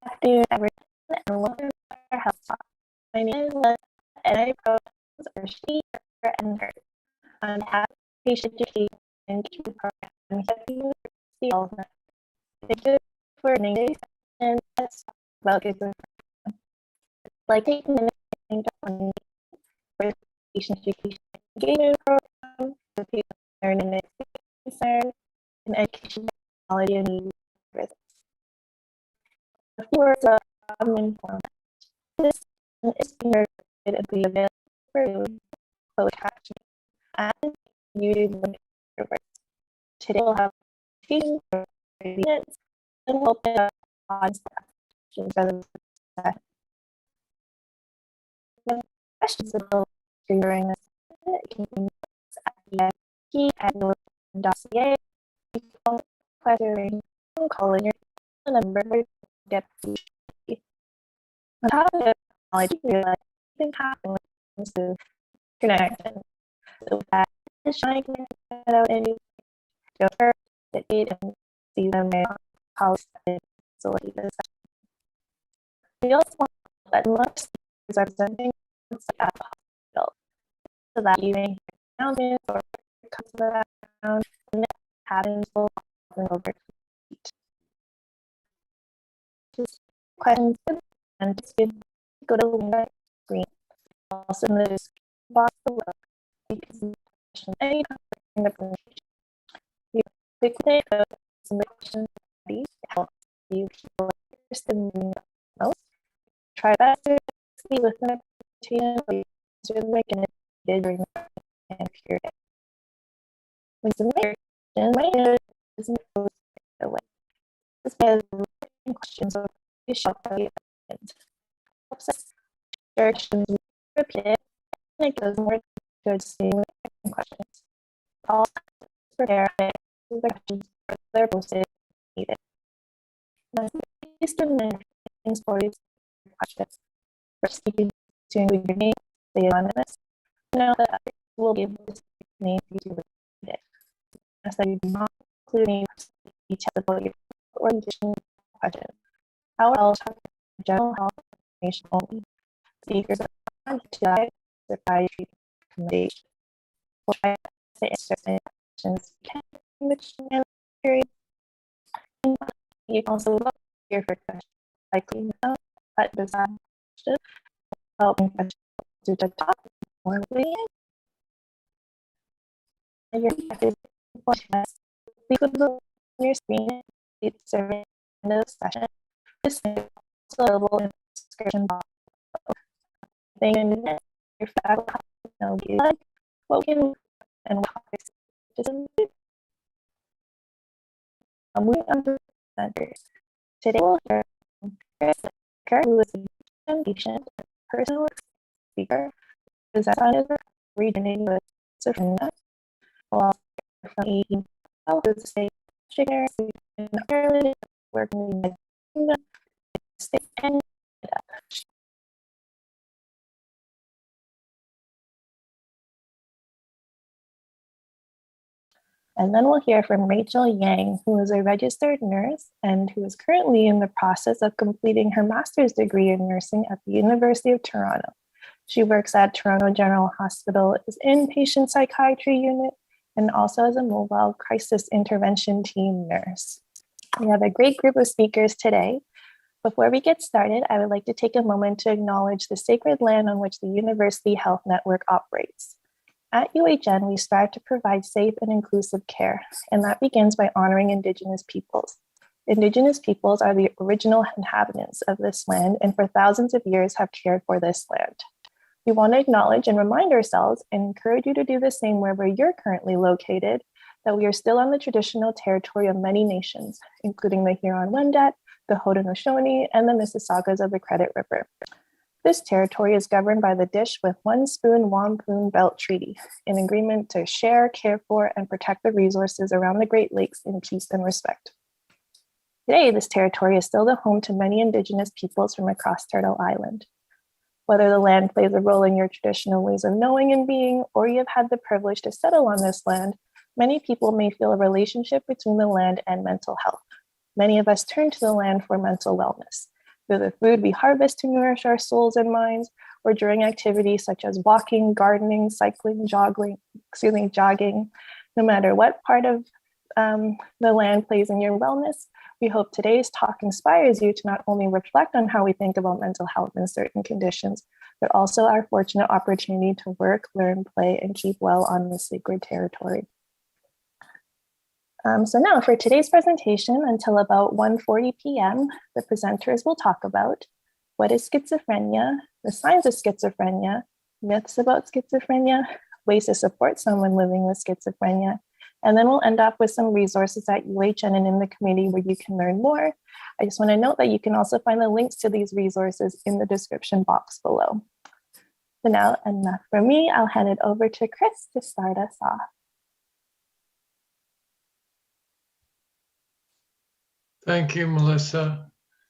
afternoon, everyone, and welcome to our health talk. My name is Liz, and I propose our she, her, and her. On behalf of patient education and engagement program at the University of Alabama. Thank you for joining today's session. Let's talk about schizophrenia. Like taking a minute to on the patient education and engagement program, the people learn and concern, and education technology and needs services. A few words of common format. This is being recorded and be available for closed captioning and YouTube words. Today we'll have teaching for 30 minutes and we'll open up questions rather than questions about during this can be at the key at dossier. You can question call in your number get on top of the technology, realize things happen when it comes to connection. So that is trying to get out any go first, the aid and see them in house facility. We also want that most speakers are presenting at the hospital so that you may hear announcements or come to the background and that happens will often over just questions and just go to the screen. Also in the box below, you can see questions anytime in the presentation. You quickly go to some questions to help you people interested in the most. Try best to see within the presentation or you can make an edit during the period. When submitting questions, my edit isn't posted away. This has questions or short helps us directions repeated and it goes more towards seeing questions. Also prepare the questions for their posted needed. These students stories questions. First, you to include your name, the anonymous. Know that we'll be able to see your name if you read it. As that you do not include names each about your or additional questions. Our health general health information only. Speakers are to guide psychiatry recommendation. We'll try to answer any questions in the period. You can also look here for questions likely know but design should help questions to the top or reading. And your podcast, we could look on your screen, it's survey in the session. This is available in the description box. Thank you. Your faculty know you like what we can and what topics to do. Moving on to presenters. Today we'll hear from Chris, who is a patient and personal speaker, who is a region with schizophrenia. While from 18 who is a state trainer in Ireland, working in the state and And then we'll hear from Rachel Yang, who is a registered nurse and who is currently in the process of completing her master's degree in nursing at the University of Toronto. She works at Toronto General Hospital as inpatient psychiatry unit and also as a mobile crisis intervention team nurse. We have a great group of speakers today. Before we get started, I would like to take a moment to acknowledge the sacred land on which the University Health Network operates. At UHN, we strive to provide safe and inclusive care, and that begins by honoring Indigenous peoples. Indigenous peoples are the original inhabitants of this land and for thousands of years have cared for this land. We want to acknowledge and remind ourselves and encourage you to do the same wherever you're currently located, that we are still on the traditional territory of many nations, including the Huron-Wendat, the Haudenosaunee, and the Mississaugas of the Credit River. This territory is governed by the Dish with One Spoon Wampum Belt Treaty, an agreement to share, care for, and protect the resources around the Great Lakes in peace and respect. Today, this territory is still the home to many Indigenous peoples from across Turtle Island. Whether the land plays a role in your traditional ways of knowing and being, or you have had the privilege to settle on this land, many people may feel a relationship between the land and mental health. Many of us turn to the land for mental wellness. through the food we harvest to nourish our souls and minds, or during activities such as walking, gardening, cycling, jogging. No matter what part of the land plays in your wellness, we hope today's talk inspires you to not only reflect on how we think about mental health in certain conditions, but also our fortunate opportunity to work, learn, play, and keep well on this sacred territory. So now for today's presentation, until about 1:40 p.m., the presenters will talk about what is schizophrenia, the signs of schizophrenia, myths about schizophrenia, ways to support someone living with schizophrenia, and then we'll end up with some resources at UHN and in the community where you can learn more. I just want to note that you can also find the links to these resources in the description box below. So now, enough from me, I'll hand it over to Chris to start us off. Thank you, Melissa.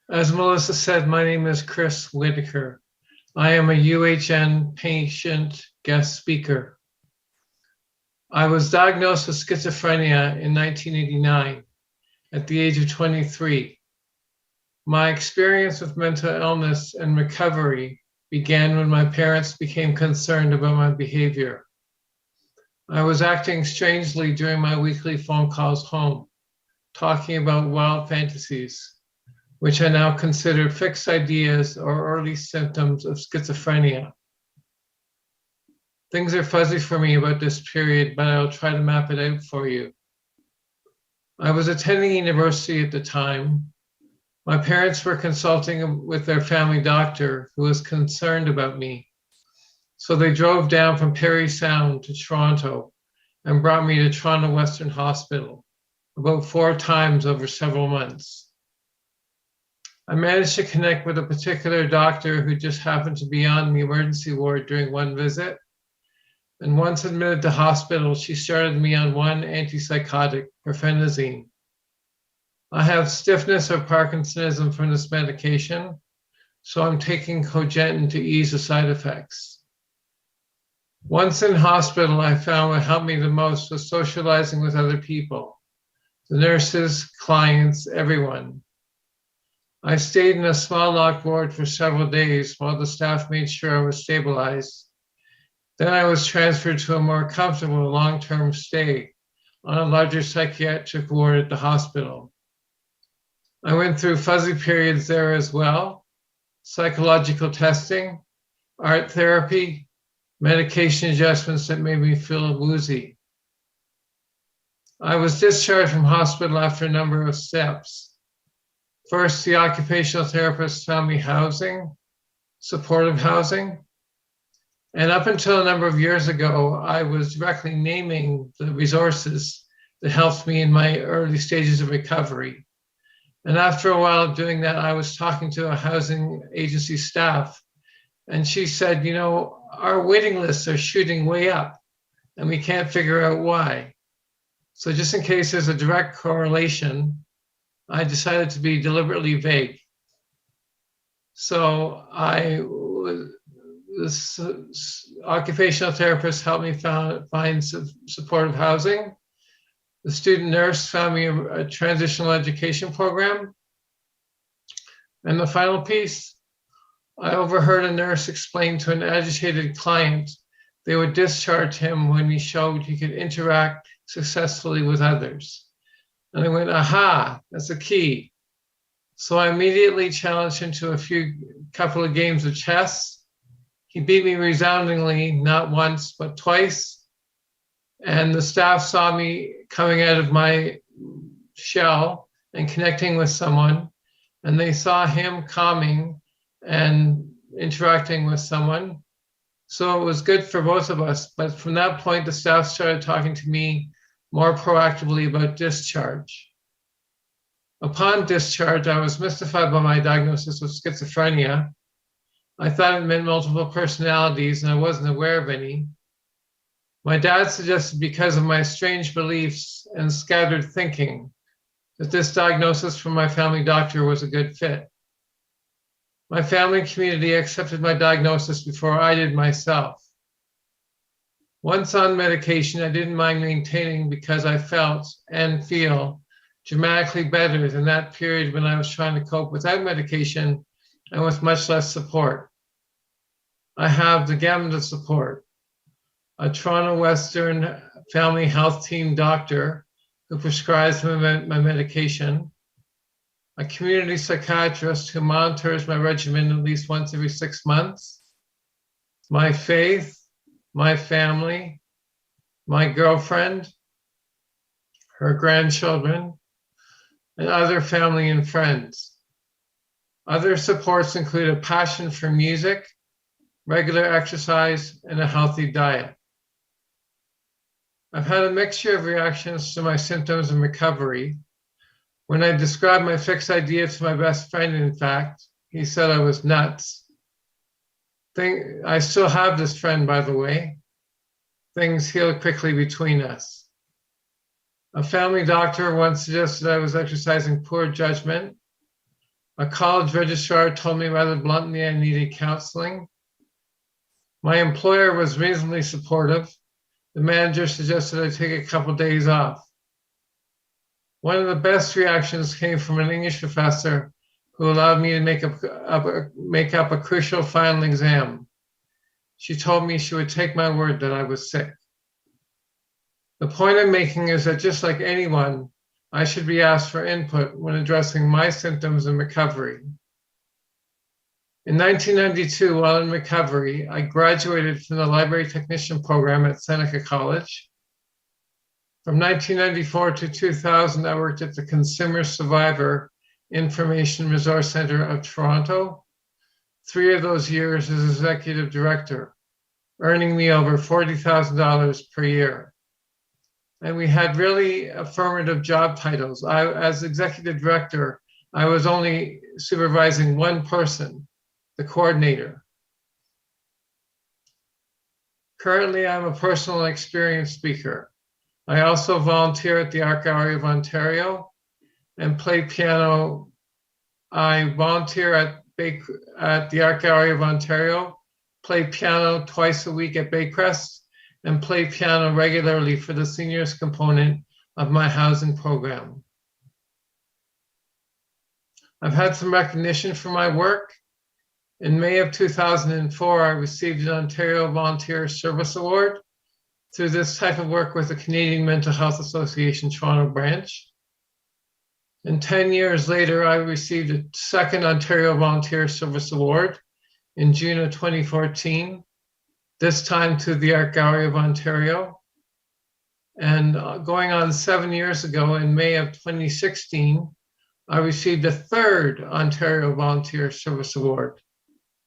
As Melissa said, my name is Chris Whitaker. I am a UHN patient guest speaker. I was diagnosed with schizophrenia in 1989 at the age of 23. My experience with mental illness and recovery began when my parents became concerned about my behavior. I was acting strangely during my weekly phone calls home, talking about wild fantasies, which I now consider fixed ideas or early symptoms of schizophrenia. Things are fuzzy for me about this period, but I'll try to map it out for you. I was attending university at the time. My parents were consulting with their family doctor who was concerned about me. So they drove down from Parry Sound to Toronto and brought me to Toronto Western Hospital about 4 times over several months. I managed to connect with a particular doctor who just happened to be on the emergency ward during one visit. And once admitted to hospital, she started me on one antipsychotic, pirfenidone. I have stiffness or Parkinsonism from this medication, so I'm taking Cogentin to ease the side effects. Once in hospital, I found what helped me the most was socializing with other people, the nurses, clients, everyone. I stayed in a small locked ward for several days while the staff made sure I was stabilized. Then I was transferred to a more comfortable long-term stay on a larger psychiatric ward at the hospital. I went through fuzzy periods there as well, psychological testing, art therapy, medication adjustments that made me feel woozy. I was discharged from hospital after a number of steps. First, the occupational therapist found me housing, supportive housing. And up until a number of years ago, I was directly naming the resources that helped me in my early stages of recovery. And after a while of doing that, I was talking to a housing agency staff, and she said, you know, our waiting lists are shooting way up, and we can't figure out why. So just in case there's a direct correlation, I decided to be deliberately vague. So this occupational therapist helped me find supportive housing. The student nurse found me a transitional education program. And the final piece, I overheard a nurse explain to an agitated client they would discharge him when he showed he could interact successfully with others. And I went, aha, that's the key. So I immediately challenged him to a couple of games of chess. He beat me resoundingly, not once, but twice. And the staff saw me coming out of my shell and connecting with someone. And they saw him calming and interacting with someone. So it was good for both of us. But from that point, the staff started talking to me more proactively about discharge. Upon discharge, I was mystified by my diagnosis of schizophrenia. I thought it meant multiple personalities, and I wasn't aware of any. My dad suggested, because of my strange beliefs and scattered thinking, that this diagnosis from my family doctor was a good fit. My family community accepted my diagnosis before I did myself. Once on medication, I didn't mind maintaining because I felt and feel dramatically better than that period when I was trying to cope without medication and with much less support. I have the gamut of support: a Toronto Western Family Health Team doctor who prescribes my medication, a community psychiatrist who monitors my regimen at least once every 6 months, my faith, my family, my girlfriend, her grandchildren, and other family and friends. Other supports include a passion for music, regular exercise, and a healthy diet. I've had a mixture of reactions to my symptoms and recovery. When I described my fixed idea to my best friend, in fact, he said I was nuts. I still have this friend, by the way. Things healed quickly between us. A family doctor once suggested I was exercising poor judgment. A college registrar told me rather bluntly I needed counseling. My employer was reasonably supportive. The manager suggested I take a couple days off. One of the best reactions came from an English professor who allowed me to make up a crucial final exam. She told me she would take my word that I was sick. The point I'm making is that just like anyone, I should be asked for input when addressing my symptoms and recovery. In 1992, while in recovery, I graduated from the library technician program at Seneca College. From 1994 to 2000, I worked at the Consumer Survivor Information Resource Center of Toronto. 3 of those years as executive director, earning me over $40,000 per year. And we had really affirmative job titles. As executive director, I was only supervising one person, the coordinator. Currently, I'm a personal experience speaker. I also volunteer at the Art Gallery of Ontario and play piano. I volunteer at the Art Gallery of Ontario, play piano twice a week at Baycrest, and play piano regularly for the seniors component of my housing program. I've had some recognition for my work. In May of 2004, I received an Ontario Volunteer Service Award through this type of work with the Canadian Mental Health Association Toronto branch. And 10 years later, I received a second Ontario Volunteer Service Award in June of 2014, this time to the Art Gallery of Ontario. And going on 7 years ago, in May of 2016, I received a third Ontario Volunteer Service Award,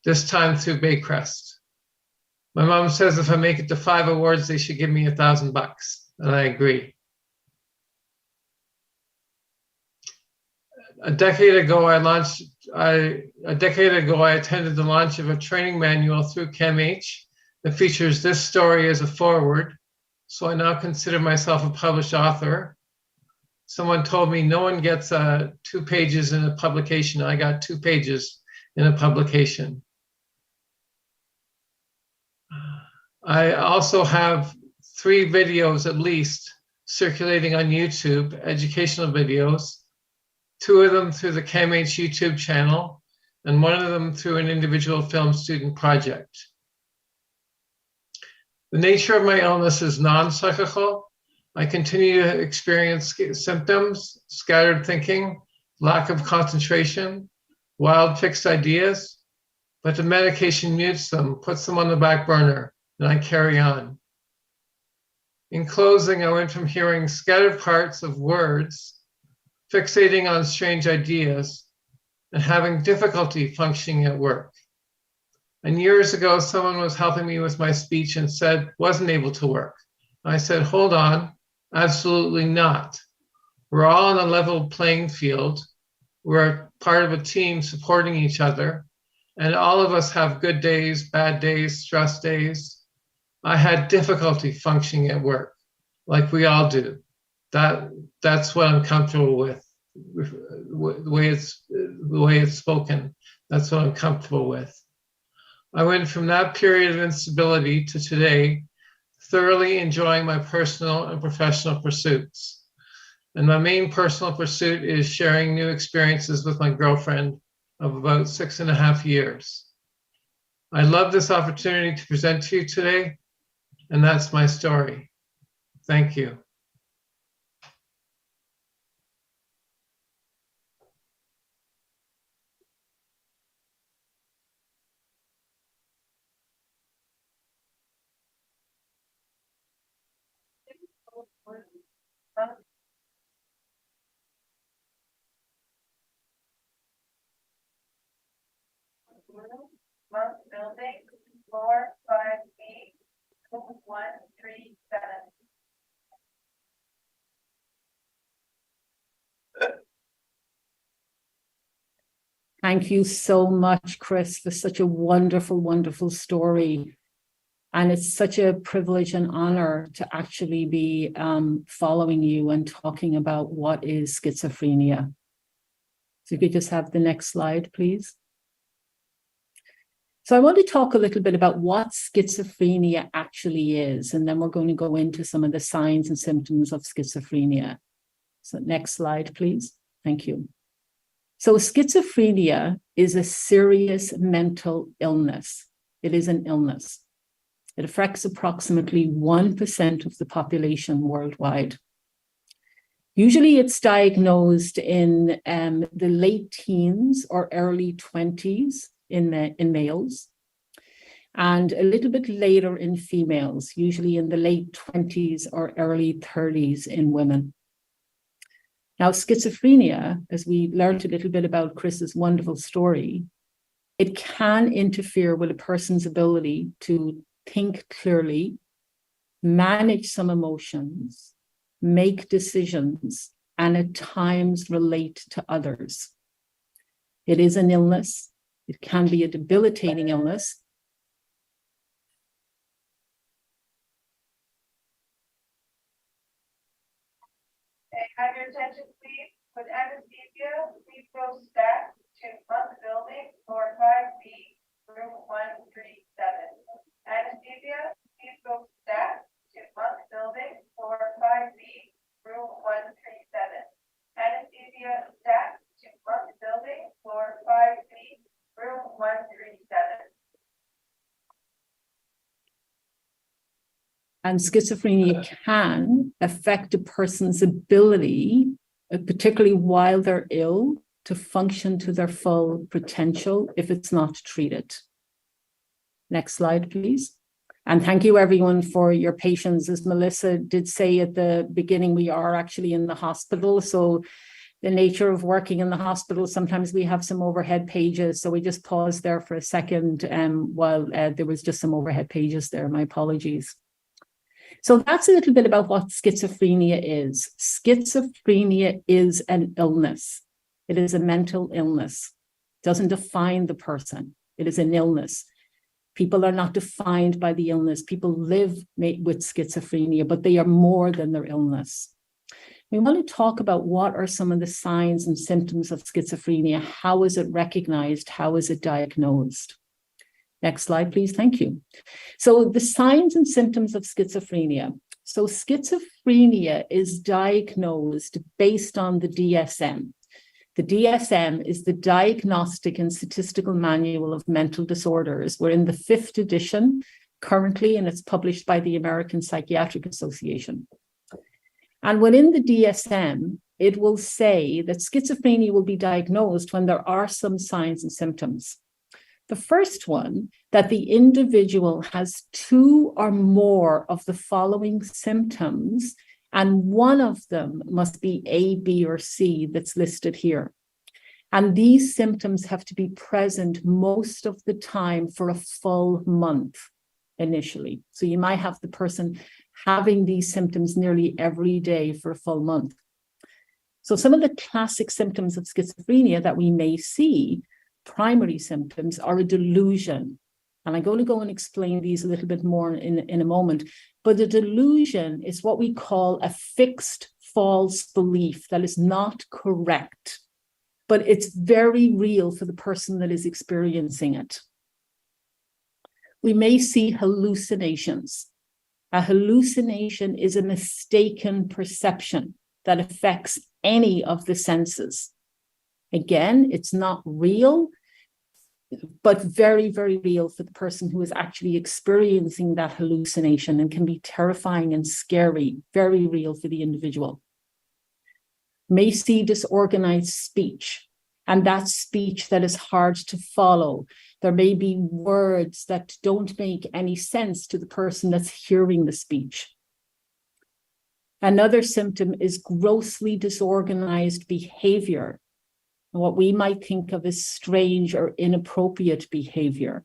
this time through Baycrest. My mom says if I make it to 5 awards, they should give me $1,000, and I agree. A decade ago, I attended the launch of a training manual through CAMH that features this story as a foreword. So I now consider myself a published author. Someone told me no one gets 2 pages in a publication. I got 2 pages in a publication. I also have 3 videos at least circulating on YouTube, educational videos, 2 of them through the CAMH YouTube channel, and 1 of them through an individual film student project. The nature of my illness is non-cyclical. I continue to experience symptoms, scattered thinking, lack of concentration, wild fixed ideas, but the medication mutes them, puts them on the back burner, and I carry on. In closing, I went from hearing scattered parts of words, fixating on strange ideas, and having difficulty functioning at work. And years ago, someone was helping me with my speech and said, wasn't able to work. I said, hold on, absolutely not. We're all on a level playing field. We're part of a team supporting each other. And all of us have good days, bad days, stress days. I had difficulty functioning at work, like we all do. That's what I'm comfortable with. The way it's spoken, that's what I'm comfortable with. I went from that period of instability to today, thoroughly enjoying my personal and professional pursuits. And my main personal pursuit is sharing new experiences with my girlfriend, of about 6.5 years. I love this opportunity to present to you today, and that's my story. Thank you. Month building, floor 5B, room 137. Thank you so much, Chris, for such a wonderful, wonderful story. And it's such a privilege and honor to actually be following you and talking about what is schizophrenia. So if you could just have the next slide, please. So I want to talk a little bit about what schizophrenia actually is, and then we're going to go into some of the signs and symptoms of schizophrenia. So next slide, please. Thank you. So schizophrenia is a serious mental illness. It is an illness. It affects approximately 1% of the population worldwide. Usually it's diagnosed in the late teens or early 20s in males, and a little bit later in females, usually in the late 20s or early 30s in women. Now, schizophrenia, as we learned a little bit about Chris's wonderful story, it can interfere with a person's ability to think clearly, manage some emotions, make decisions, and at times relate to others. It is an illness. It can be a debilitating illness. Okay, have your attention, please. With anesthesia, please go stack to month building, floor 5B, room 137. Anesthesia, please go stack to month building, floor 5B, room 137. Anesthesia, stack to month building, floor 5B, room 137. And schizophrenia can affect a person's ability, particularly while they're ill, to function to their full potential if it's not treated. Next slide, please. And thank you everyone for your patience. As Melissa did say at the beginning, we are actually in the hospital. So the nature of working in the hospital, sometimes we have some overhead pages. So we just paused there for a second while there was just some overhead pages there. My apologies. So that's a little bit about what schizophrenia is. Schizophrenia is an illness. It is a mental illness. It doesn't define the person. It is an illness. People are not defined by the illness. People live with schizophrenia, but they are more than their illness. We want to talk about what are some of the signs and symptoms of schizophrenia. How is it recognized? How is it diagnosed? Next slide, please. Thank you. So the signs and symptoms of schizophrenia. So schizophrenia is diagnosed based on the DSM. The DSM is the Diagnostic and Statistical Manual of Mental Disorders. We're in the 5th edition currently, and it's published by the American Psychiatric Association. And within the DSM, it will say that schizophrenia will be diagnosed when there are some signs and symptoms. The first one, that the individual has 2 or more of the following symptoms, and one of them must be A, B, or C that's listed here. And these symptoms have to be present most of the time for a full month initially. So you might have the person having these symptoms nearly every day for a full month. So some of the classic symptoms of schizophrenia that we may see, primary symptoms, are a delusion. And I'm going to go and explain these a little bit more in a moment. But the delusion is what we call a fixed false belief that is not correct, but it's very real for the person that is experiencing it. We may see hallucinations. A hallucination is a mistaken perception that affects any of the senses. Again, it's not real, but very, very real for the person who is actually experiencing that hallucination, and can be terrifying and scary, very real for the individual. May see disorganized speech, and that speech that is hard to follow. There may be words that don't make any sense to the person that's hearing the speech. Another symptom is grossly disorganized behavior, what we might think of as strange or inappropriate behavior.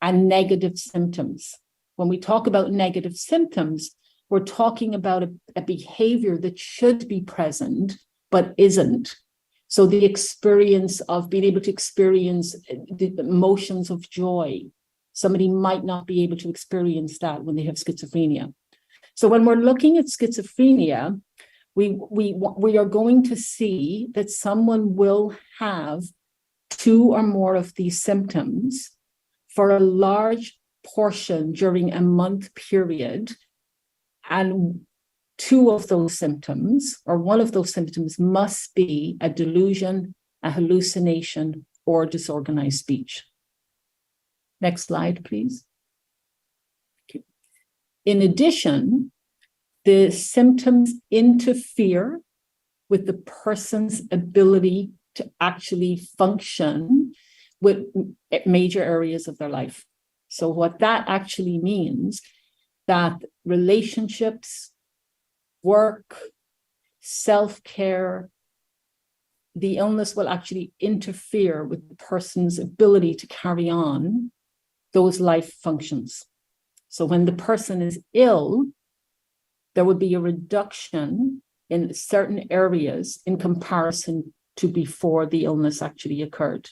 And negative symptoms. When we talk about negative symptoms, we're talking about a behavior that should be present, but isn't. So the experience of being able to experience the emotions of joy, somebody might not be able to experience that when they have schizophrenia. So when we're looking at schizophrenia, we are going to see that someone will have 2 or more of these symptoms for a large portion during a month period. And 2 of those symptoms, or 1 of those symptoms, must be a delusion, a hallucination, or disorganized speech. Next slide, please. In addition, the symptoms interfere with the person's ability to actually function with major areas of their life. So what that actually means, that relationships, work, self-care, the illness will actually interfere with the person's ability to carry on those life functions. So when the person is ill, there would be a reduction in certain areas in comparison to before the illness actually occurred.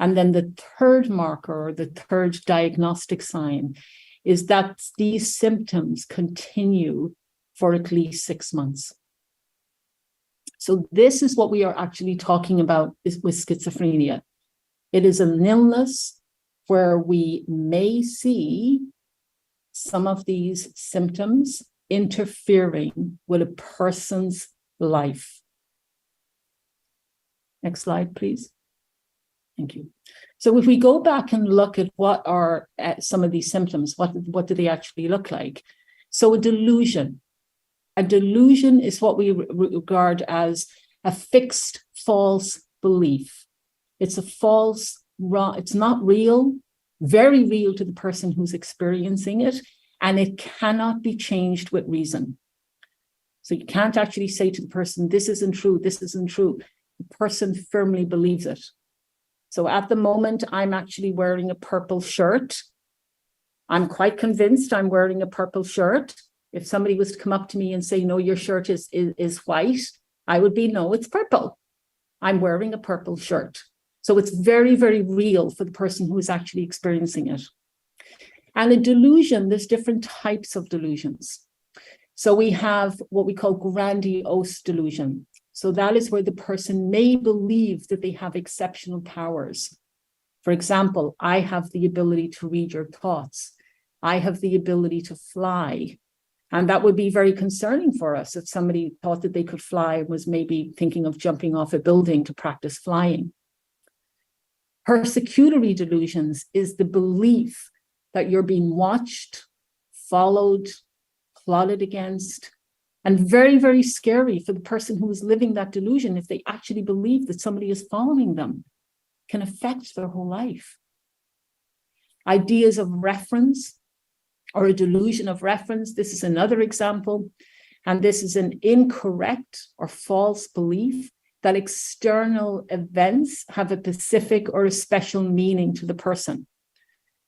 And then the third marker, or the third diagnostic sign, is that these symptoms continue for at least 6 months. So this is what we are actually talking about with schizophrenia. It is an illness where we may see some of these symptoms interfering with a person's life. Next slide, please. Thank you. So if we go back and look at what are some of these symptoms, what do they actually look like? So a delusion. A delusion is what we regard as a fixed false belief. It's a false, it's not real, very real to the person who's experiencing it, and it cannot be changed with reason. So you can't actually say to the person, this isn't true, this isn't true. The person firmly believes it. So at the moment, I'm actually wearing a purple shirt. I'm quite convinced I'm wearing a purple shirt. If somebody was to come up to me and say, no, your shirt is white, I would be, no, it's purple. I'm wearing a purple shirt. So it's very, very real for the person who is actually experiencing it. And a delusion, there's different types of delusions. So we have what we call grandiose delusion. So that is where the person may believe that they have exceptional powers. For example, I have the ability to read your thoughts. I have the ability to fly. And that would be very concerning for us if somebody thought that they could fly and was maybe thinking of jumping off a building to practice flying. Persecutory delusions is the belief that you're being watched, followed, plotted against, and very, very scary for the person who is living that delusion if they actually believe that somebody is following them. Can affect their whole life. Ideas of reference, or a delusion of reference. This is another example. And this is an incorrect or false belief that external events have a specific or a special meaning to the person.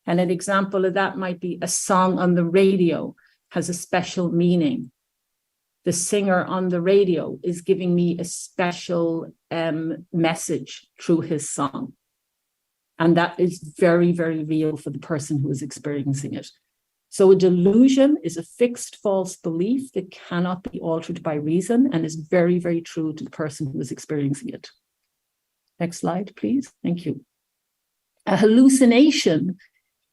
And an example of that might be a song on the radio has a special meaning. The singer on the radio is giving me a special message through his song. And that is very, very real for the person who is experiencing it. So a delusion is a fixed false belief that cannot be altered by reason and is very, very true to the person who is experiencing it. Next slide, please. Thank you. A hallucination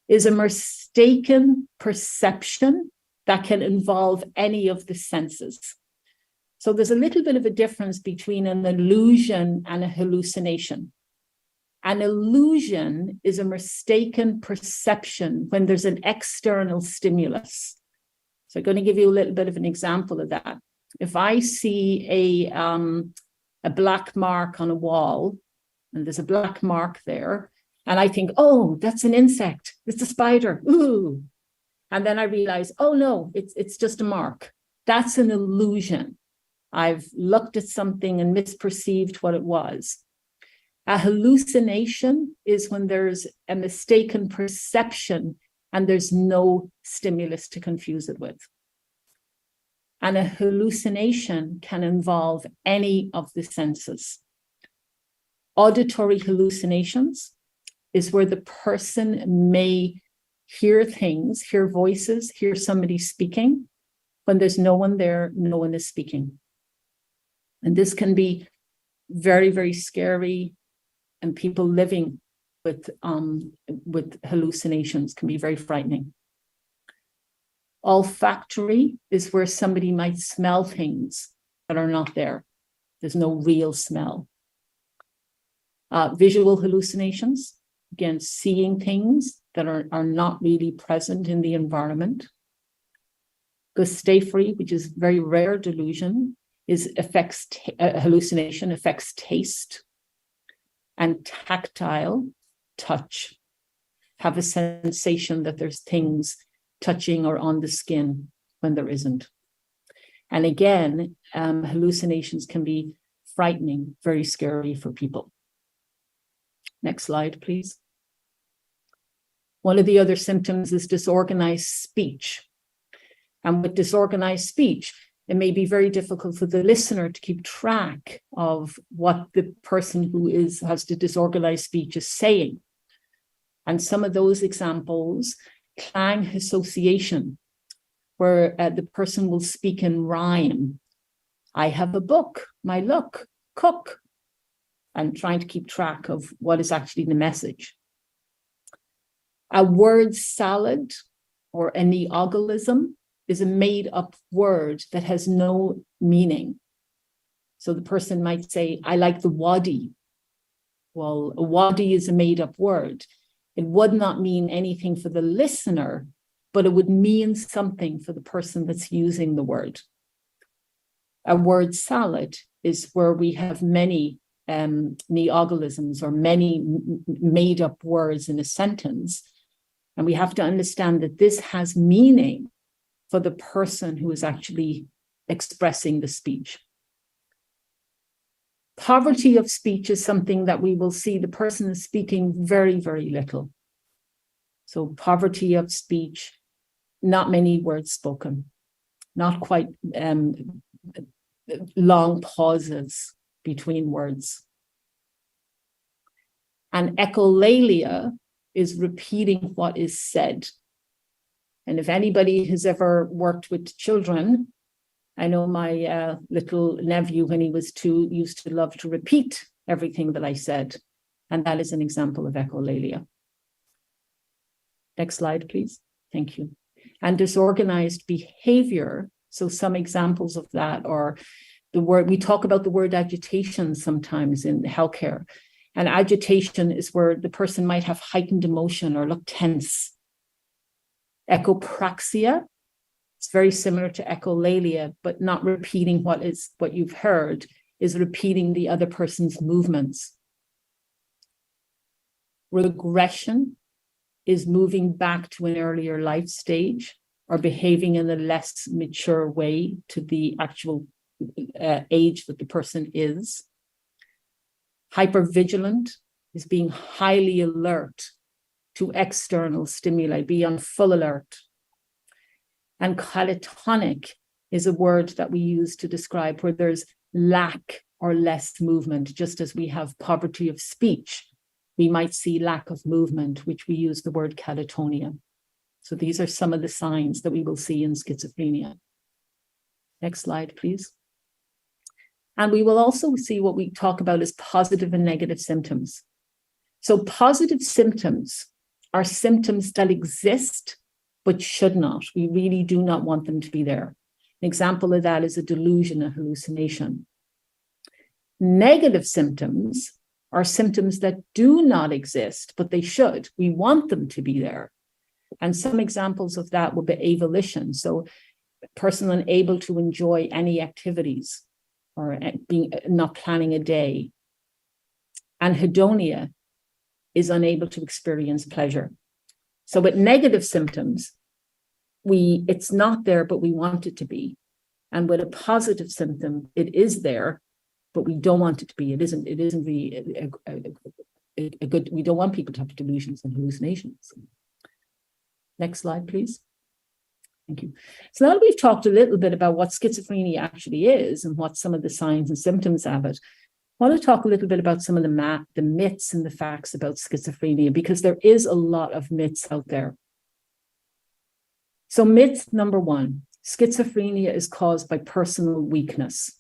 is a mistaken perception that can involve any of the senses. So there's a little bit of a difference between an illusion and a hallucination. An illusion is a mistaken perception when there's an external stimulus. So I'm going to give you a little bit of an example of that. If I see a black mark on a wall, and there's a black mark there, and I think, oh, that's an insect, it's a spider, ooh. And then I realize, oh no, it's just a mark. That's an illusion. I've looked at something and misperceived what it was. A hallucination is when there's a mistaken perception and there's no stimulus to confuse it with. And a hallucination can involve any of the senses. Auditory hallucinations is where the person may hear things, hear voices, hear somebody speaking. When there's no one there, no one is speaking. And this can be very, very scary. And people living with hallucinations can be very frightening. Olfactory is where somebody might smell things that are not there. There's no real smell. Visual hallucinations, again, seeing things that are not really present in the environment. Gustatory, which is very rare delusion, hallucination affects taste. And tactile, touch, have a sensation that there's things touching or on the skin when there isn't. And again, hallucinations can be frightening, very scary for people. Next slide, please. One of the other symptoms is disorganized speech. And with disorganized speech, it may be very difficult for the listener to keep track of what the person who has the disorganized speech is saying. And some of those examples, clang association, where the person will speak in rhyme. I have a book, my luck, cook, and trying to keep track of what is actually the message. A word salad or a neologism is a made-up word that has no meaning. So the person might say, I like the wadi. Well, a wadi is a made-up word. It would not mean anything for the listener, but it would mean something for the person that's using the word. A word salad is where we have many neologisms or many made-up words in a sentence. And we have to understand that this has meaning for the person who is actually expressing the speech. Poverty of speech is something that we will see the person is speaking very, very little. So poverty of speech, not many words spoken, not quite long pauses between words. And echolalia is repeating what is said. And if anybody has ever worked with children, I know my little nephew, when he was 2, used to love to repeat everything that I said. And that is an example of echolalia. Next slide, please. Thank you. And disorganized behavior. So some examples of that are the word, we talk about the word agitation sometimes in healthcare. And agitation is where the person might have heightened emotion or look tense. Echopraxia, it's very similar to echolalia, but not repeating what you've heard, is repeating the other person's movements. Regression is moving back to an earlier life stage or behaving in a less mature way to the actual age that the person is. Hypervigilant is being highly alert to external stimuli, be on full alert. And catatonic is a word that we use to describe where there's lack or less movement, just as we have poverty of speech. We might see lack of movement, which we use the word catatonia. So these are some of the signs that we will see in schizophrenia. Next slide, please. And we will also see what we talk about as positive and negative symptoms. So positive symptoms are symptoms that exist, but should not. We really do not want them to be there. An example of that is a delusion, a hallucination. Negative symptoms are symptoms that do not exist, but they should. We want them to be there. And some examples of that would be avolition. So a person unable to enjoy any activities or being not planning a day. And hedonia is unable to experience pleasure. So with negative symptoms, it's not there, but we want it to be. And with a positive symptom, it is there, but we don't want it to be. It isn't really a good, we don't want people to have delusions and hallucinations. Next slide, please. Thank you. So now that we've talked a little bit about what schizophrenia actually is and what some of the signs and symptoms of it, I want to talk a little bit about some of the myths and the facts about schizophrenia, because there is a lot of myths out there. So myth number one, schizophrenia is caused by personal weakness.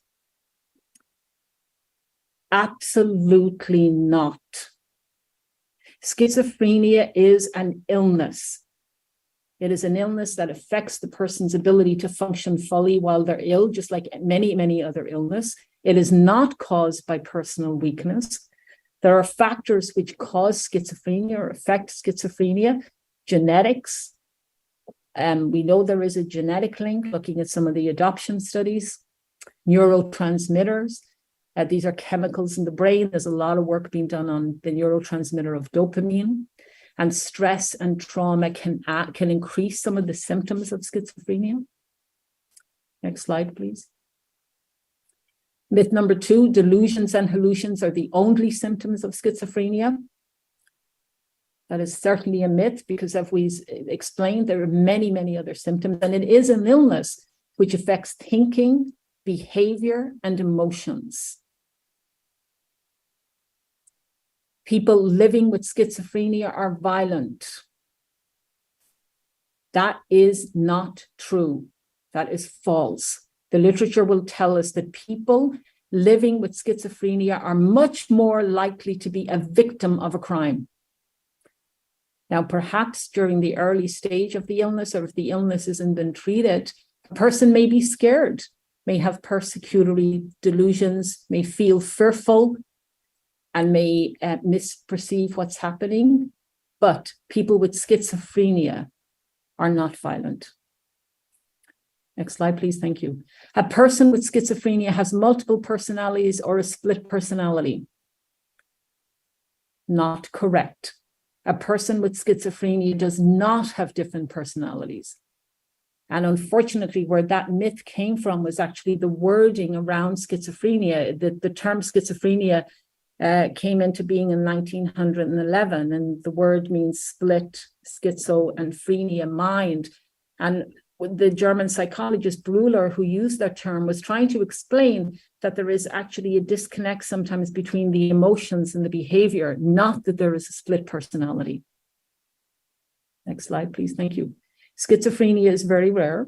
Absolutely not. Schizophrenia is an illness. It is an illness that affects the person's ability to function fully while they're ill, just like many, many other illnesses. It is not caused by personal weakness. There are factors which cause schizophrenia or affect schizophrenia, genetics. We know there is a genetic link, looking at some of the adoption studies, neurotransmitters. These are chemicals in the brain. There's a lot of work being done on the neurotransmitter of dopamine. And stress and trauma can increase some of the symptoms of schizophrenia. Next slide, please. Myth number two, delusions and hallucinations are the only symptoms of schizophrenia. That is certainly a myth, because as we explained, there are many, many other symptoms, and it is an illness which affects thinking, behavior, and emotions. People living with schizophrenia are violent. That is not true. That is false. The literature will tell us that people living with schizophrenia are much more likely to be a victim of a crime. Now, perhaps during the early stage of the illness, or if the illness isn't been treated, a person may be scared, may have persecutory delusions, may feel fearful, and may misperceive what's happening. But people with schizophrenia are not violent. Next slide, please. Thank you. A person with schizophrenia has multiple personalities or a split personality. Not correct. A person with schizophrenia does not have different personalities. And unfortunately, where that myth came from was actually the wording around schizophrenia. The term schizophrenia came into being in 1911, and the word means split, schizo, and phrenia, mind. And the German psychologist Breuer, who used that term, was trying to explain that there is actually a disconnect sometimes between the emotions and the behavior, not that there is a split personality. Next slide, please. Thank you. Schizophrenia is very rare.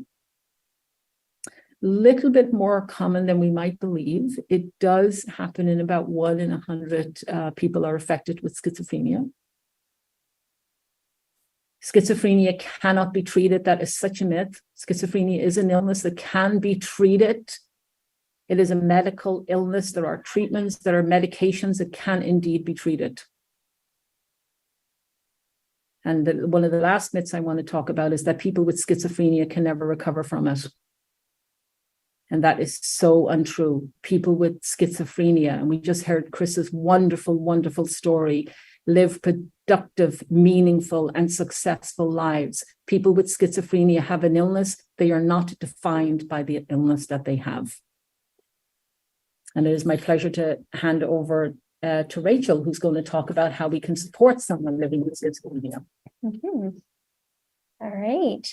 Little bit more common than we might believe. It does happen in about 1 in 100 people are affected with schizophrenia. Schizophrenia cannot be treated. That is such a myth. Schizophrenia is an illness that can be treated. It is a medical illness. There are treatments, there are medications that can indeed be treated. And one of the last myths I want to talk about is that people with schizophrenia can never recover from it. And that is so untrue. People with schizophrenia, and we just heard Chris's wonderful, wonderful story, live productive, meaningful, and successful lives. People with schizophrenia have an illness. They are not defined by the illness that they have. And it is my pleasure to hand over to Rachel, who's going to talk about how we can support someone living with schizophrenia. Mm-hmm. All right.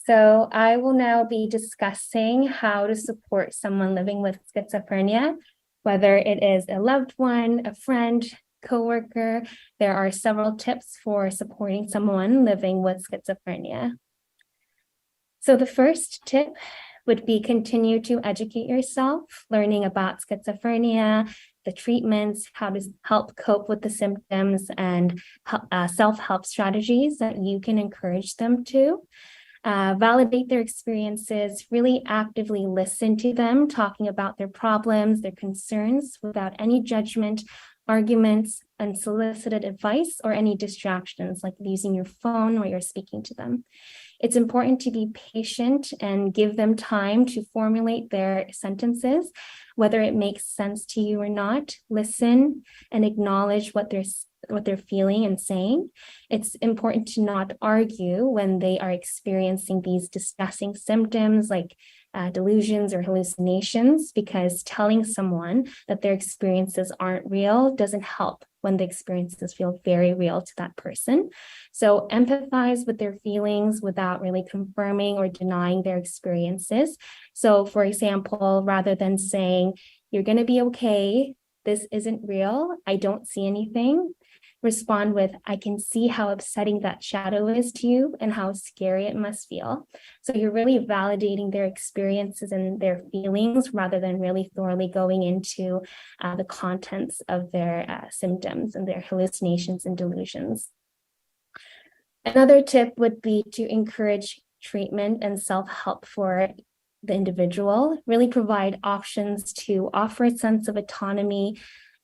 So I will now be discussing how to support someone living with schizophrenia, whether it is a loved one, a friend, coworker. There are several tips for supporting someone living with schizophrenia. So the first tip would be continue to educate yourself, learning about schizophrenia, the treatments, how to help cope with the symptoms, and self-help strategies that you can encourage them to. validate their experiences, really actively listen to them, talking about their problems, their concerns without any judgment, arguments, unsolicited advice, or any distractions like using your phone while you're speaking to them. It's important to be patient and give them time to formulate their sentences, whether it makes sense to you or not. Listen and acknowledge what they're feeling and saying. It's important to not argue when they are experiencing these distressing symptoms like delusions or hallucinations, because telling someone that their experiences aren't real doesn't help when the experiences feel very real to that person. So empathize with their feelings without really confirming or denying their experiences. So for example, rather than saying, "You're going to be okay, this isn't real, I don't see anything," respond with, "I can see how upsetting that shadow is to you and how scary it must feel." So you're really validating their experiences and their feelings rather than really thoroughly going into the contents of their symptoms and their hallucinations and delusions. Another tip would be to encourage treatment and self-help for the individual, really provide options to offer a sense of autonomy.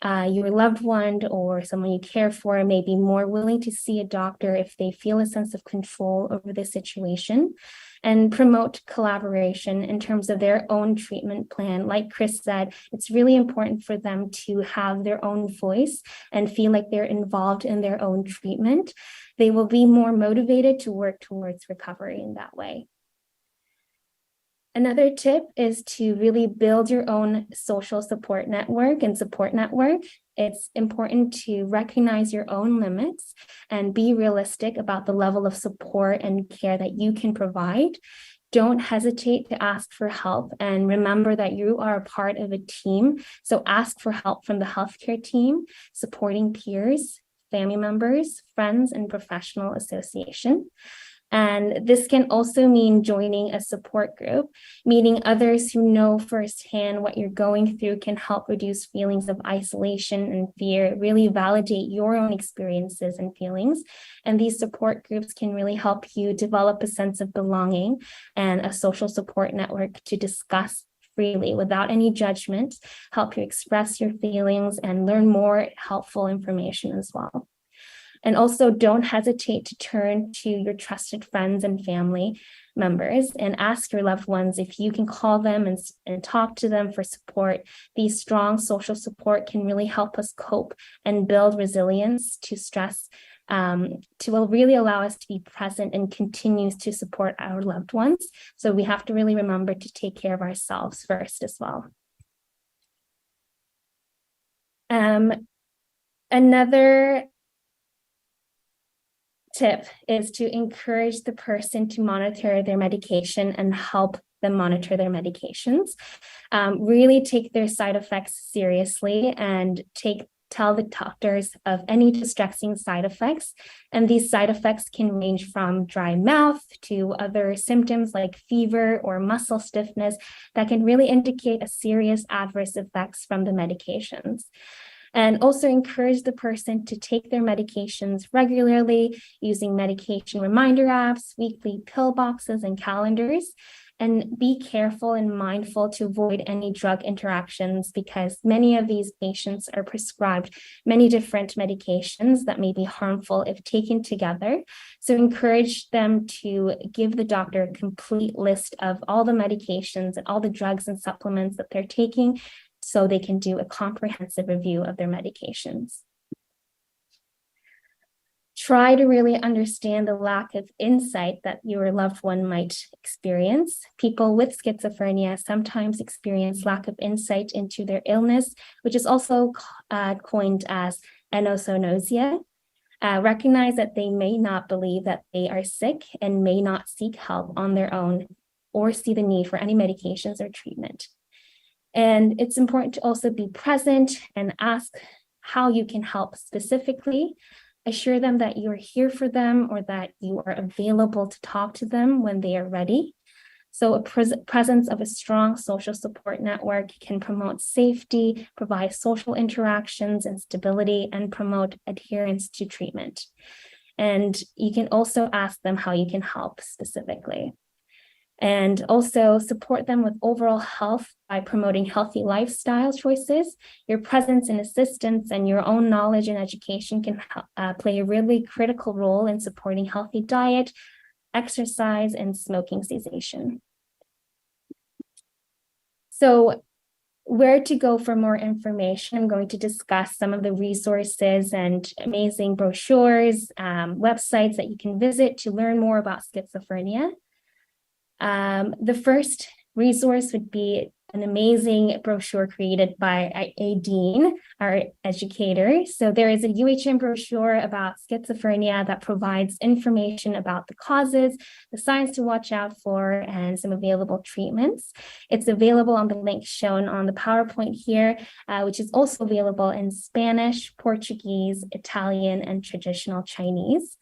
Your loved one or someone you care for may be more willing to see a doctor if they feel a sense of control over the situation, and promote collaboration in terms of their own treatment plan. Like Chris said, it's really important for them to have their own voice and feel like they're involved in their own treatment. They will be more motivated to work towards recovery in that way. Another tip is to really build your own social support network and support network. It's important to recognize your own limits and be realistic about the level of support and care that you can provide. Don't hesitate to ask for help, and remember that you are a part of a team. So ask for help from the healthcare team, supporting peers, family members, friends, and professional association. And this can also mean joining a support group. Meeting others who know firsthand what you're going through can help reduce feelings of isolation and fear, really validate your own experiences and feelings. And these support groups can really help you develop a sense of belonging and a social support network to discuss freely without any judgment, help you express your feelings and learn more helpful information as well. And also don't hesitate to turn to your trusted friends and family members and ask your loved ones if you can call them and talk to them for support. These strong social support can really help us cope and build resilience to stress, to really allow us to be present and continue to support our loved ones. So we have to really remember to take care of ourselves first as well. Another tip is to encourage the person to monitor their medication and help them monitor their medications. Really take their side effects seriously and tell the doctors of any distressing side effects. And these side effects can range from dry mouth to other symptoms like fever or muscle stiffness that can really indicate a serious adverse effects from the medications. And also encourage the person to take their medications regularly using medication reminder apps, weekly pill boxes, and calendars. And be careful and mindful to avoid any drug interactions, because many of these patients are prescribed many different medications that may be harmful if taken together. So encourage them to give the doctor a complete list of all the medications and all the drugs and supplements that they're taking, so they can do a comprehensive review of their medications. Try to really understand the lack of insight that your loved one might experience. People with schizophrenia sometimes experience lack of insight into their illness, which is also coined as anosognosia. Recognize that they may not believe that they are sick and may not seek help on their own or see the need for any medications or treatment. And it's important to also be present and ask how you can help specifically. Assure them that you're here for them or that you are available to talk to them when they are ready. So a presence of a strong social support network can promote safety, provide social interactions and stability, and promote adherence to treatment. And you can also ask them how you can help specifically. And also support them with overall health by promoting healthy lifestyle choices. Your presence and assistance and your own knowledge and education can play a really critical role in supporting healthy diet, exercise, and smoking cessation. So where to go for more information, I'm going to discuss some of the resources and amazing brochures, websites that you can visit to learn more about schizophrenia. The first resource would be an amazing brochure created by Aideen, our educator. So there is a UHN brochure about schizophrenia that provides information about the causes, the signs to watch out for, and some available treatments. It's available on the link shown on the PowerPoint here, which is also available in Spanish, Portuguese, Italian, and traditional Chinese.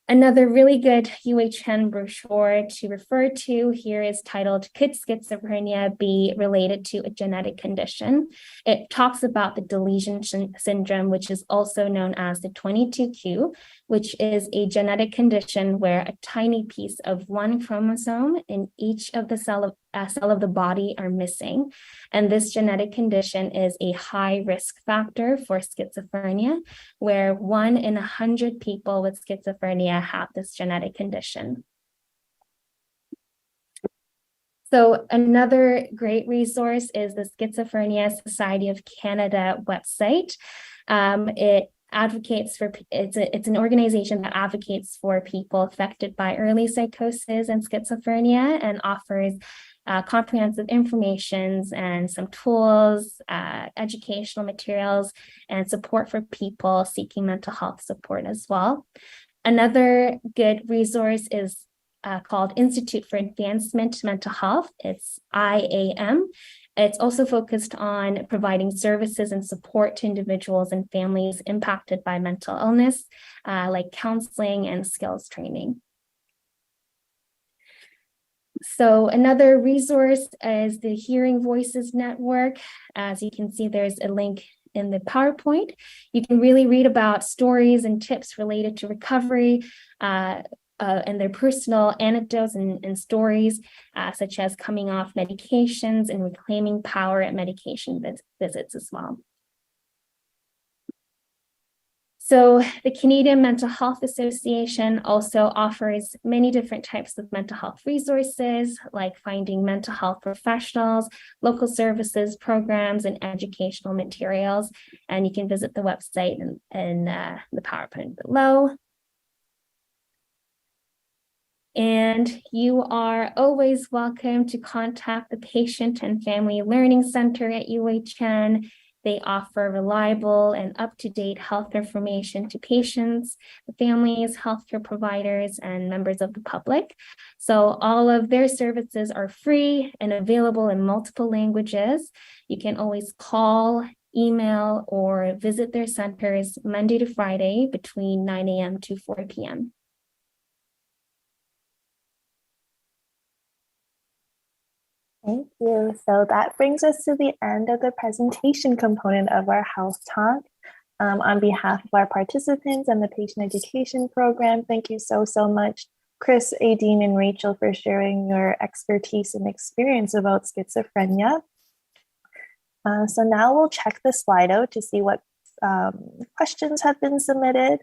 Another really good UHN brochure to refer to here is titled Could Schizophrenia Be Related to a Genetic Condition? It talks about the deletion syndrome, which is also known as the 22q, which is a genetic condition where a tiny piece of one chromosome in each of the cell of the body are missing. And this genetic condition is a high risk factor for schizophrenia, where 1 in 100 people with schizophrenia have this genetic condition. So another great resource is the Schizophrenia Society of Canada website. It advocates for, it's an organization that advocates for people affected by early psychosis and schizophrenia and offers comprehensive information and some tools, educational materials, and support for people seeking mental health support as well. Another good resource is called Institute for Advancement Mental Health. It's IAM. It's also focused on providing services and support to individuals and families impacted by mental illness, like counseling and skills training. So another resource is the Hearing Voices Network. As you can see, there's a link in the PowerPoint. You can really read about stories and tips related to recovery and their personal anecdotes and stories, such as coming off medications and reclaiming power at medication visits as well. So the Canadian Mental Health Association also offers many different types of mental health resources, like finding mental health professionals, local services, programs, and educational materials. And you can visit the website in the PowerPoint below. And you are always welcome to contact the Patient and Family Learning Center at UHN. They offer reliable and up-to-date health information to patients, families, healthcare providers, and members of the public. So all of their services are free and available in multiple languages. You can always call, email, or visit their centers Monday to Friday between 9 a.m. to 4 p.m. Thank you. So that brings us to the end of the presentation component of our health talk. On behalf of our participants and the patient education program, thank you so much, Chris, Aideen, and Rachel, for sharing your expertise and experience about schizophrenia. So now we'll check the Slido to see what questions have been submitted.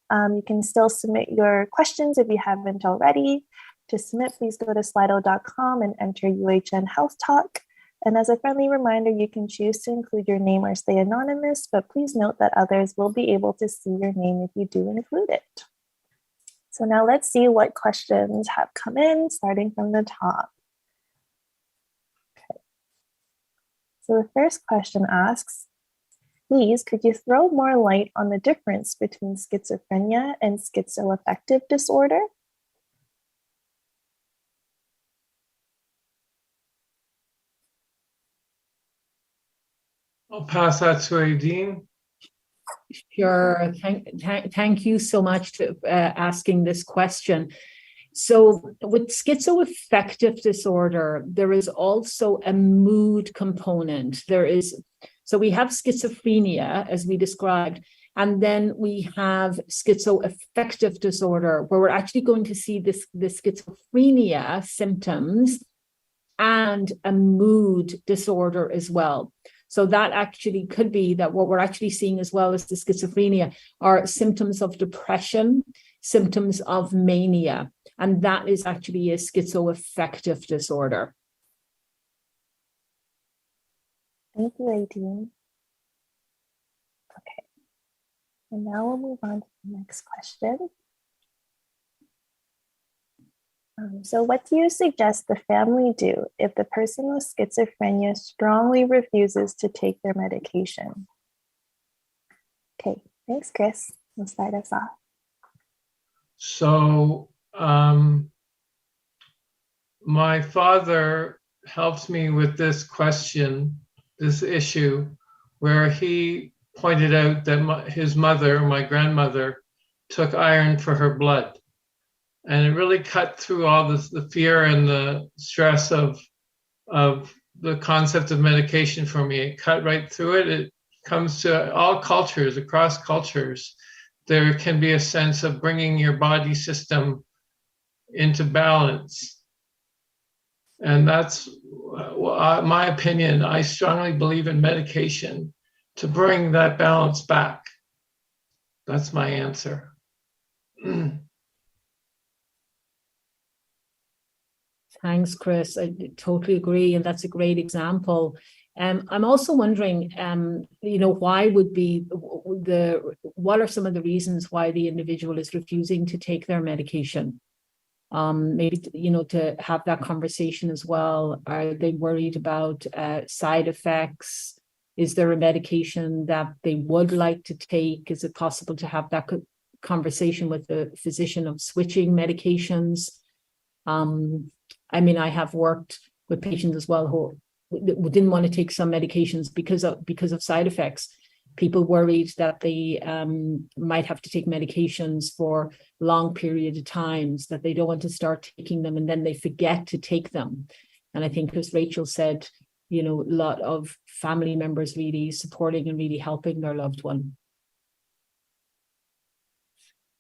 You can still submit your questions if you haven't already. To submit, please go to slido.com and enter UHN Health Talk. And as a friendly reminder, you can choose to include your name or stay anonymous, but please note that others will be able to see your name if you do include it. So now let's see what questions have come in, starting from the top. Okay. So the first question asks, please, could you throw more light on the difference between schizophrenia and schizoaffective disorder? I'll pass that to Aideen. Sure. Thank you so much for asking this question. So with schizoaffective disorder, there is also a mood component. So we have schizophrenia, as we described, And then we have schizoaffective disorder, where we're actually going to see this schizophrenia symptoms and a mood disorder as well. So that actually could be that what we're actually seeing as well as the schizophrenia are symptoms of depression, symptoms of mania, and that is actually a schizoaffective disorder. Thank you, Aideen. Okay, and now we'll move on to the next question. So what do you suggest the family do if the person with schizophrenia strongly refuses to take their medication? Okay, thanks, Chris. We'll start us off. So my father helped me with this question, this issue, where he pointed out that his mother, my grandmother, took iron for her blood. And it really cut through all this, the fear and the stress of the concept of medication for me. It cut right through it. It comes to all cultures, across cultures. There can be a sense of bringing your body system into balance. And that's my opinion. I strongly believe in medication to bring that balance back. That's my answer. Thanks, Chris. I totally agree, and that's a great example. I'm also wondering, what are some of the reasons why the individual is refusing to take their medication? Maybe, to have that conversation as well. Are they worried about side effects? Is there a medication that they would like to take? Is it possible to have that conversation with the physician of switching medications? I have worked with patients as well who didn't want to take some medications because of side effects. People worried that they might have to take medications for long period of times, that they don't want to start taking them and then they forget to take them. And I think, as Rachel said, a lot of family members really supporting and really helping their loved one.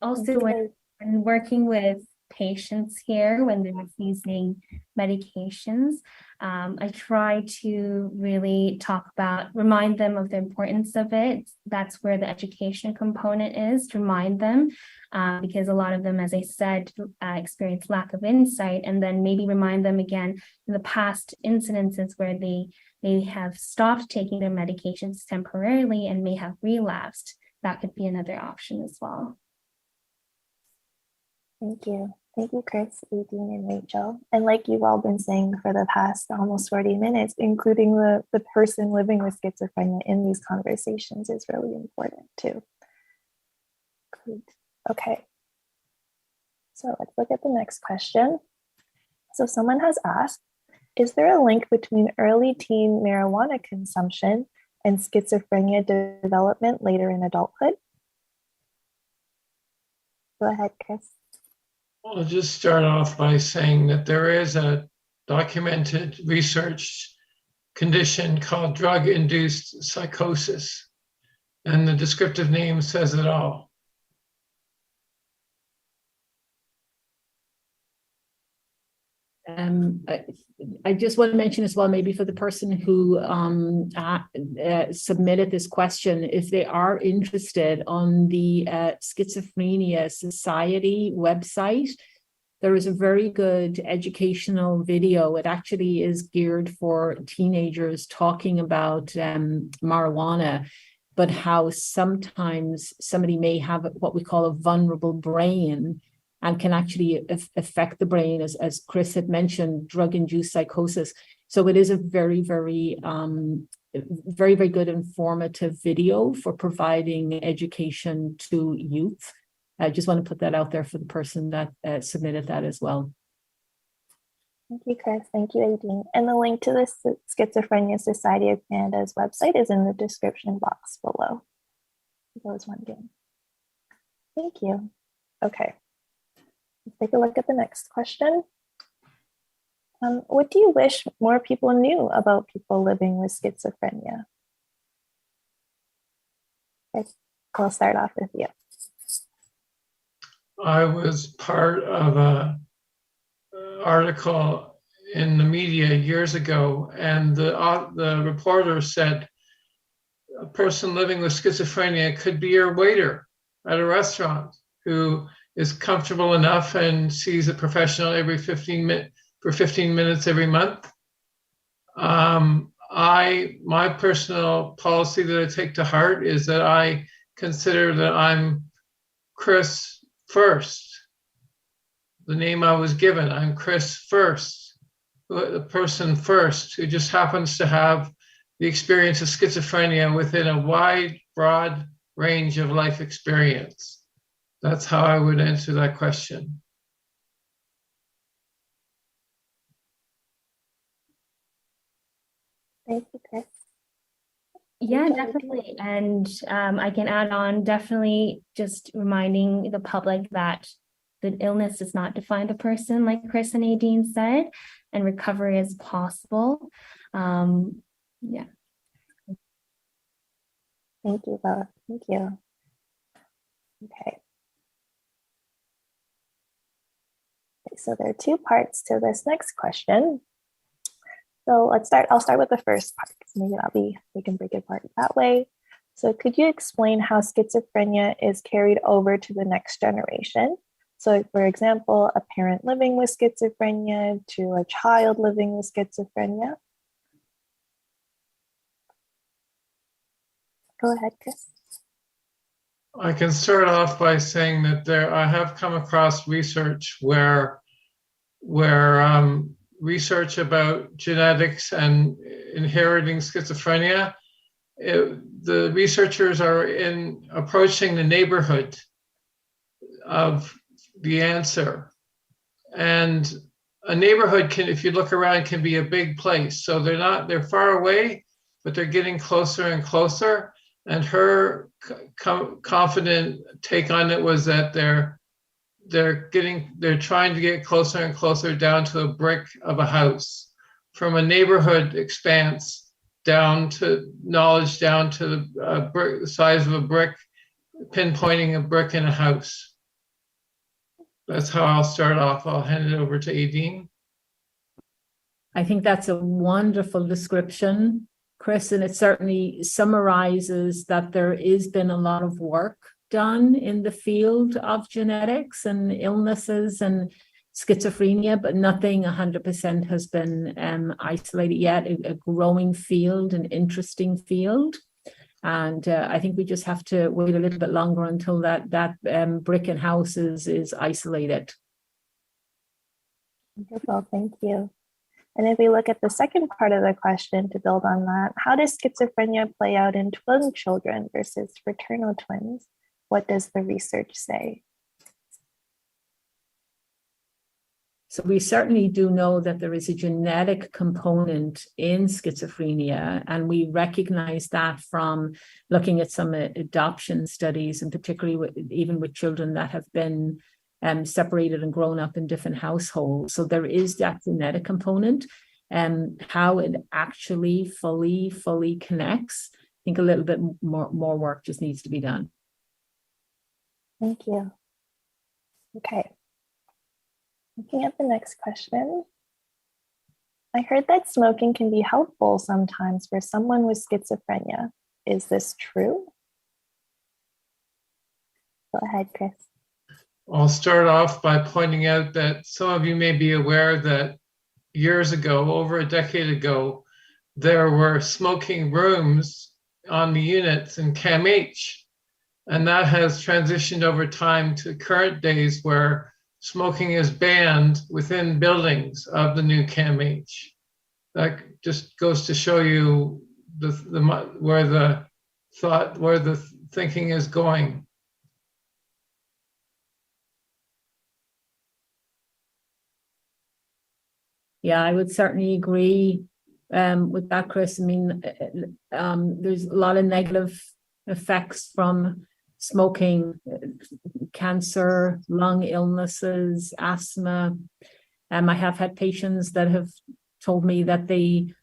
Also, when working with patients here, when they're refusing medications, I try to really remind them of the importance of it. That's where the education component is, to remind them, because a lot of them, as I said, experience lack of insight, and then maybe remind them again in the past incidences where they may have stopped taking their medications temporarily and may have relapsed. That could be another option as well. Thank you. Thank you, Chris, Aideen, and Rachel. And like you've all been saying for the past almost 40 minutes, including the person living with schizophrenia in these conversations is really important too. Great. Okay. So let's look at the next question. So someone has asked, is there a link between early teen marijuana consumption and schizophrenia development later in adulthood? Go ahead, Chris. I'll just start off by saying that there is a documented research condition called drug-induced psychosis, and the descriptive name says it all. I just want to mention as well, maybe for the person who submitted this question, if they are interested, on the Schizophrenia Society website, there is a very good educational video. It actually is geared for teenagers talking about marijuana, but how sometimes somebody may have what we call a vulnerable brain and can actually affect the brain, as Chris had mentioned, drug-induced psychosis. So it is a very, very, very, very good informative video for providing education to youth. I just want to put that out there for the person that submitted that as well. Thank you, Chris. Thank you, Aideen. And the link to the Schizophrenia Society of Canada's website is in the description box below. For those wondering. Thank you. Okay. Let's take a look at the next question. What do you wish more people knew about people living with schizophrenia? Okay. I'll start off with you. I was part of a article in the media years ago, and the reporter said a person living with schizophrenia could be your waiter at a restaurant who is comfortable enough and sees a professional every 15 minutes every month. My personal policy that I take to heart is that I consider that I'm Chris first. The name I was given, I'm Chris first, the person first who just happens to have the experience of schizophrenia within a wide, broad range of life experience. That's how I would answer that question. Thank you, Chris. Yeah, definitely. And I can add on, definitely just reminding the public that the illness does not define the person, like Chris and Nadine said, and recovery is possible. Yeah. Thank you both. Thank you. Okay. So there are two parts to this next question. So I'll start with the first part, because maybe we can break it apart that way. So could you explain how schizophrenia is carried over to the next generation? So for example, a parent living with schizophrenia to a child living with schizophrenia. Go ahead, Chris. I can start off by saying that I have come across research where research about genetics and inheriting schizophrenia, the researchers are approaching the neighborhood of the answer. And a neighborhood if you look around, can be a big place. So they're far away, but they're getting closer and closer. And her confident take on it was that they're trying to get closer and closer down to a brick of a house, from a neighborhood expanse down to knowledge, down to the size of a brick, pinpointing a brick in a house. That's how I'll start off. I'll hand it over to Aideen. I think that's a wonderful description, Chris, and it certainly summarizes that there has been a lot of work done in the field of genetics and illnesses and schizophrenia, but nothing 100% has been isolated yet. A growing field, an interesting field. And I think we just have to wait a little bit longer until that brick and house is isolated. Wonderful, thank you. And if we look at the second part of the question to build on that, how does schizophrenia play out in twin children versus fraternal twins? What does the research say? So we certainly do know that there is a genetic component in schizophrenia, and we recognize that from looking at some adoption studies, and particularly even with children that have been separated and grown up in different households. So there is that genetic component, and how it actually fully connects. I think a little bit more work just needs to be done. Thank you. Okay. Looking at the next question. I heard that smoking can be helpful sometimes for someone with schizophrenia. Is this true? Go ahead, Chris. I'll start off by pointing out that some of you may be aware that years ago, over a decade ago, there were smoking rooms on the units in CAMH. And that has transitioned over time to current days where smoking is banned within buildings of the new CAMH. That just goes to show you where the thinking is going. Yeah, I would certainly agree with that, Chris. I mean, there's a lot of negative effects from smoking, cancer, lung illnesses, asthma. I have had patients that have told me that they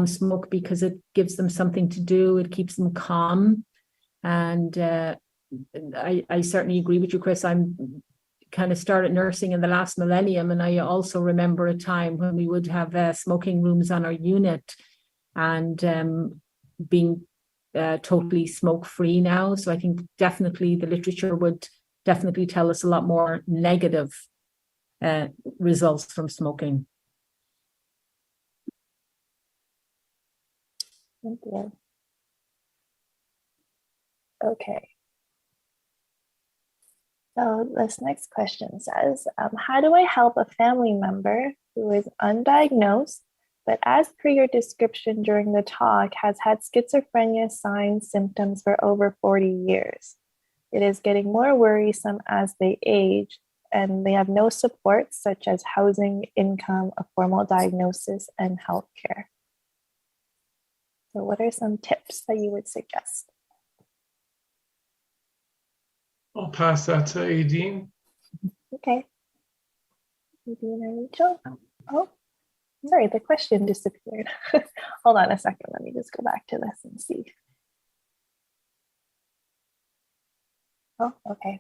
smoke because it gives them something to do. It keeps them calm. And I certainly agree with you, Chris. I'm kind of started nursing in the last millennium, and I also remember a time when we would have smoking rooms on our unit, and being totally smoke free now. So I think definitely the literature would definitely tell us a lot more negative results from smoking. Thank you. Okay. So this next question says, how do I help a family member who is undiagnosed, but as per your description during the talk, has had schizophrenia signs, symptoms for over 40 years? It is getting more worrisome as they age, and they have no support such as housing, income, a formal diagnosis, and healthcare. So what are some tips that you would suggest? I'll pass that to Aideen. Okay. Aideen or Rachel? Oh, sorry, the question disappeared. Hold on a second. Let me just go back to this and see. Oh, okay.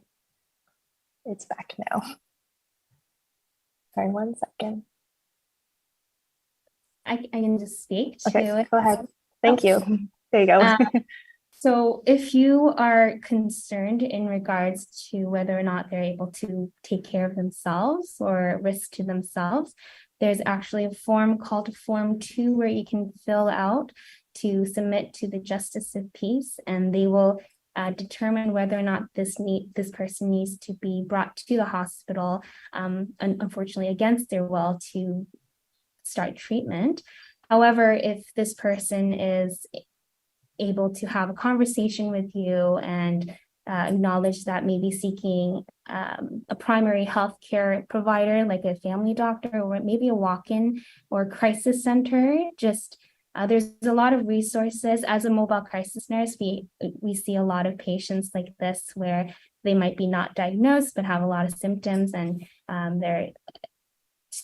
It's back now. Sorry, 1 second. I can just speak to Okay, it. go ahead. Thank you. There you go. So if you are concerned in regards to whether or not they're able to take care of themselves or risk to themselves, there's actually a form called Form 2 where you can fill out to submit to the Justice of Peace, and they will determine whether or not this person needs to be brought to the hospital, unfortunately against their will, to start treatment. However, if this person is able to have a conversation with you and acknowledge that maybe seeking a primary health care provider like a family doctor or maybe a walk-in or crisis center, just there's a lot of resources. As a mobile crisis nurse, we see a lot of patients like this where they might be not diagnosed but have a lot of symptoms, and they're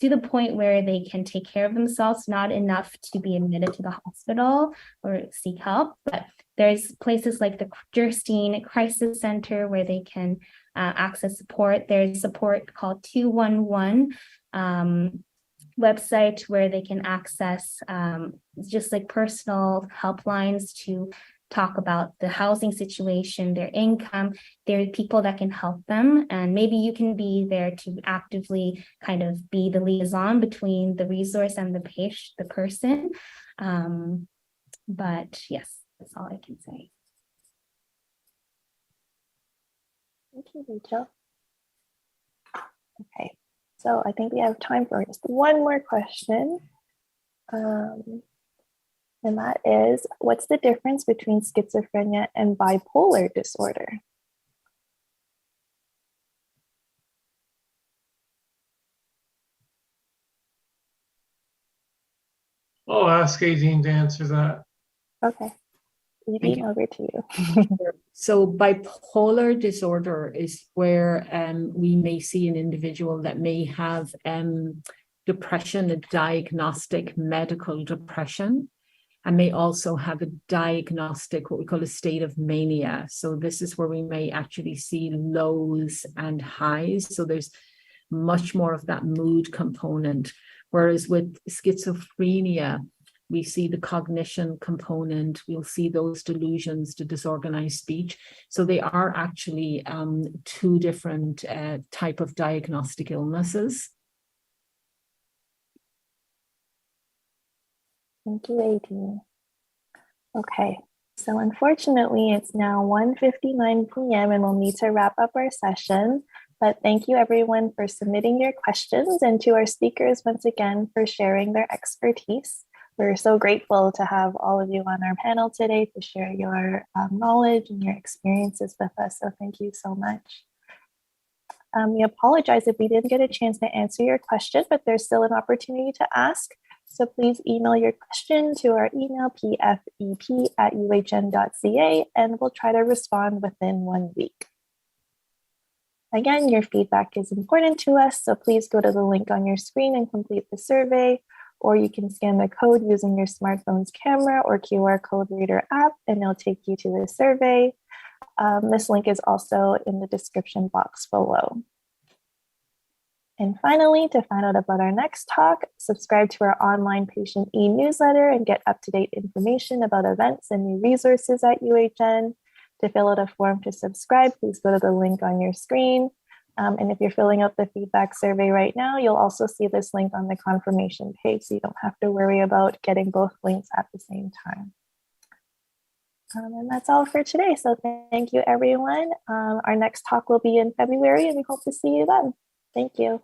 to the point where they can take care of themselves, not enough to be admitted to the hospital or seek help. But there's places like the Gerstein Crisis Center where they can access support. There's support called 211 website where they can access just like personal helplines to talk about the housing situation, their income. There are people that can help them, and maybe you can be there to actively kind of be the liaison between the resource and the person. But yes, that's all I can say. Thank you, Rachel. Okay, so I think we have time for just one more question. And that is, what's the difference between schizophrenia and bipolar disorder? I'll ask Aideen to answer that. Okay, Aideen, over to you. So bipolar disorder is where we may see an individual that may have depression, a diagnostic medical depression, and may also have a diagnostic, what we call a state of mania. So this is where we may actually see lows and highs. So there's much more of that mood component. Whereas with schizophrenia, we see the cognition component, we'll see those delusions, the disorganized speech. So they are actually two different type of diagnostic illnesses. Thank you, Aideen. Okay, so unfortunately, it's now 1:59 p.m. and we'll need to wrap up our session. But thank you everyone for submitting your questions, and to our speakers once again for sharing their expertise. We're so grateful to have all of you on our panel today to share your knowledge and your experiences with us. So thank you so much. We apologize if we didn't get a chance to answer your question, but there's still an opportunity to ask. So please email your question to our email pfep@uhn.ca, and we'll try to respond within 1 week. Again, your feedback is important to us, so please go to the link on your screen and complete the survey, or you can scan the code using your smartphone's camera or QR code reader app, and it'll take you to the survey. This link is also in the description box below. And finally, to find out about our next talk, subscribe to our online patient e-newsletter and get up-to-date information about events and new resources at UHN. To fill out a form to subscribe, please go to the link on your screen. And if you're filling out the feedback survey right now, you'll also see this link on the confirmation page, so you don't have to worry about getting both links at the same time. And that's all for today. So thank you, everyone. Our next talk will be in February, and we hope to see you then. Thank you.